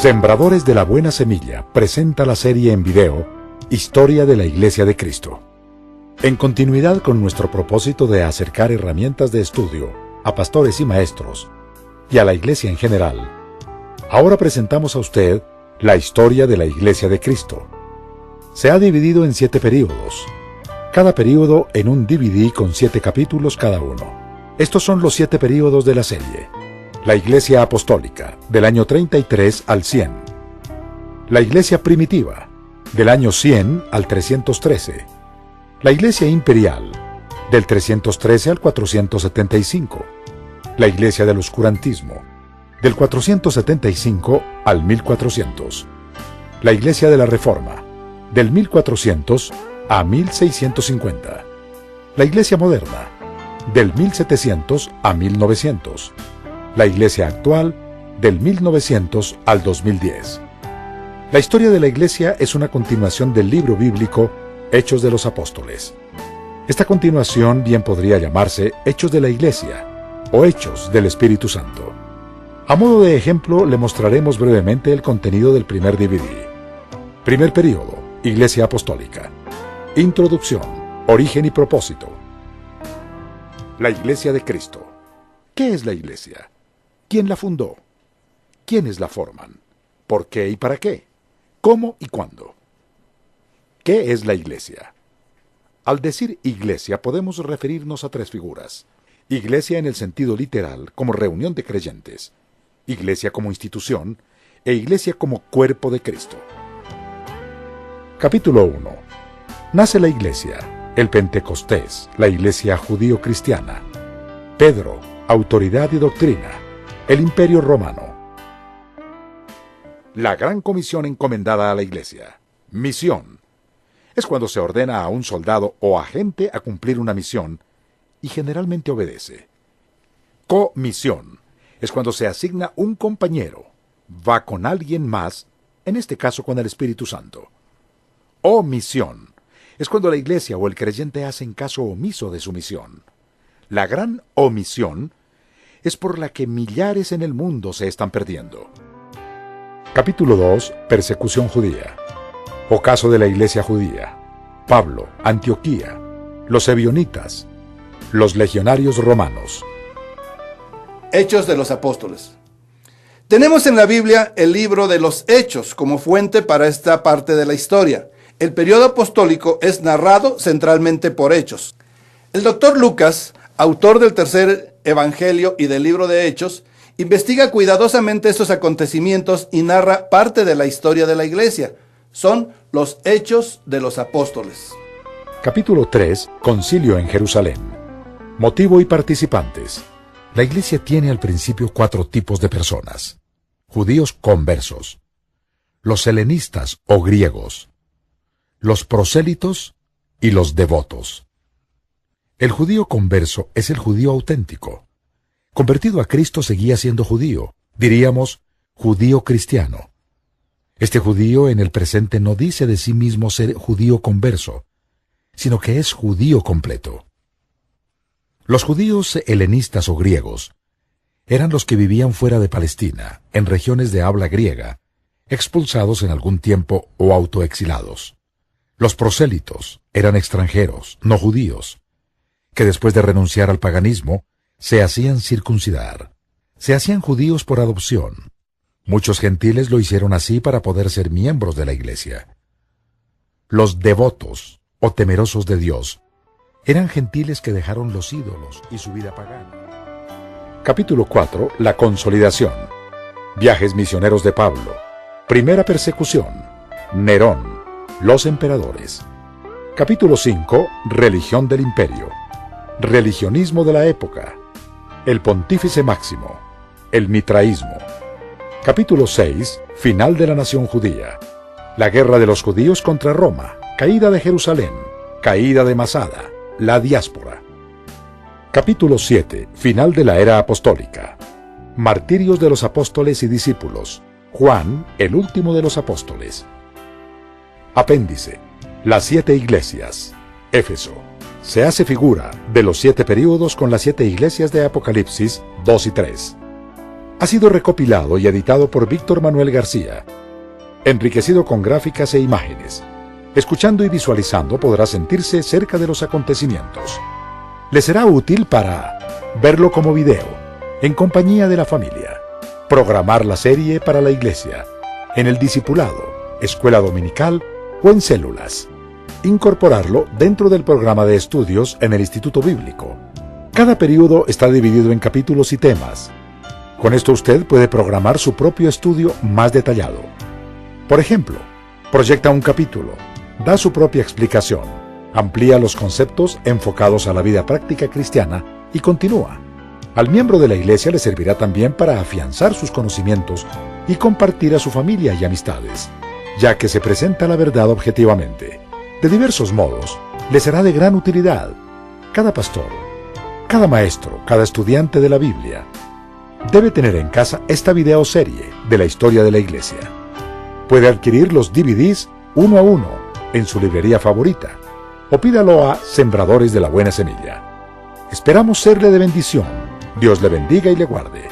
Sembradores de la Buena Semilla presenta la serie en video Historia de la Iglesia de Cristo. En continuidad con nuestro propósito de acercar herramientas de estudio a pastores y maestros y a la Iglesia en general, ahora presentamos a usted la historia de la Iglesia de Cristo. Se ha dividido en 7 períodos, cada período en un DVD con 7 capítulos cada uno. Estos son los 7 períodos de la serie. La Iglesia Apostólica, del año 33 al 100. La Iglesia Primitiva, del año 100 al 313. La Iglesia Imperial, del 313 al 475. La Iglesia del Oscurantismo, del 475 al 1400. La Iglesia de la Reforma, del 1400 a 1650. La Iglesia Moderna, del 1700 a 1900. La Iglesia actual, del 1900 al 2010. La historia de la Iglesia es una continuación del libro bíblico Hechos de los Apóstoles. Esta continuación bien podría llamarse Hechos de la Iglesia o Hechos del Espíritu Santo. A modo de ejemplo, le mostraremos brevemente el contenido del primer DVD. Primer período, Iglesia Apostólica. Introducción, origen y propósito. La Iglesia de Cristo. ¿Qué es la Iglesia? ¿Quién la fundó? ¿Quiénes la forman? ¿Por qué y para qué? ¿Cómo y cuándo? ¿Qué es la Iglesia? Al decir Iglesia podemos referirnos a 3 figuras. Iglesia en el sentido literal como reunión de creyentes, Iglesia como institución e Iglesia como cuerpo de Cristo. Capítulo 1. Nace la Iglesia, el Pentecostés, la Iglesia judío-cristiana. Pedro, autoridad y doctrina. El Imperio Romano. La gran comisión encomendada a la Iglesia. Misión. Es cuando se ordena a un soldado o agente a cumplir una misión y generalmente obedece. Comisión. Es cuando se asigna un compañero. Va con alguien más, en este caso con el Espíritu Santo. Omisión. Es cuando la Iglesia o el creyente hacen caso omiso de su misión. La gran omisión es por la que millares en el mundo se están perdiendo. Capítulo 2. Persecución judía. Ocaso de la Iglesia judía. Pablo, Antioquía, los ebionitas, los legionarios romanos. Hechos de los Apóstoles. Tenemos en la Biblia el libro de los Hechos como fuente para esta parte de la historia. El periodo apostólico es narrado centralmente por Hechos. El doctor Lucas, autor del tercer Evangelio y del libro de Hechos, investiga cuidadosamente estos acontecimientos y narra parte de la historia de la Iglesia. Son los Hechos de los Apóstoles. Capítulo 3. Concilio en Jerusalén. Motivo y participantes. La Iglesia tiene al principio 4 tipos de personas. Judíos conversos, los helenistas o griegos, los prosélitos y los devotos. El judío converso es el judío auténtico. Convertido a Cristo seguía siendo judío, diríamos judío cristiano. Este judío en el presente no dice de sí mismo ser judío converso, sino que es judío completo. Los judíos helenistas o griegos eran los que vivían fuera de Palestina, en regiones de habla griega, expulsados en algún tiempo o autoexilados. Los prosélitos eran extranjeros, no judíos, que después de renunciar al paganismo, se hacían circuncidar. Se hacían judíos por adopción. Muchos gentiles lo hicieron así para poder ser miembros de la Iglesia. Los devotos, o temerosos de Dios, eran gentiles que dejaron los ídolos y su vida pagana. Capítulo 4. La consolidación. Viajes misioneros de Pablo. Primera persecución. Nerón. Los emperadores. Capítulo 5. Religión del imperio. Religionismo de la época. El pontífice máximo. El mitraísmo. Capítulo 6. Final de la nación judía. La guerra de los judíos contra Roma. Caída de Jerusalén. Caída de Masada. La diáspora. Capítulo 7. Final de la era apostólica. Martirios de los apóstoles y discípulos. Juan, el último de los apóstoles. Apéndice. Las 7 iglesias. Éfeso. Se hace figura de los 7 períodos con las 7 iglesias de Apocalipsis 2 y 3. Ha sido recopilado y editado por Víctor Manuel García, enriquecido con gráficas e imágenes. Escuchando y visualizando podrá sentirse cerca de los acontecimientos. Le será útil para verlo como video, en compañía de la familia, programar la serie para la iglesia, en el discipulado, escuela dominical o en células. Incorporarlo dentro del programa de estudios en el Instituto Bíblico. Cada periodo está dividido en capítulos y temas. Con esto usted puede programar su propio estudio más detallado. Por ejemplo, proyecta un capítulo, da su propia explicación, amplía los conceptos enfocados a la vida práctica cristiana y continúa. Al miembro de la iglesia le servirá también para afianzar sus conocimientos y compartir a su familia y amistades, ya que se presenta la verdad objetivamente. De diversos modos, le será de gran utilidad. Cada pastor, cada maestro, cada estudiante de la Biblia debe tener en casa esta videoserie de la historia de la iglesia. Puede adquirir los DVDs uno a uno en su librería favorita o pídalo a Sembradores de la Buena Semilla. Esperamos serle de bendición. Dios le bendiga y le guarde.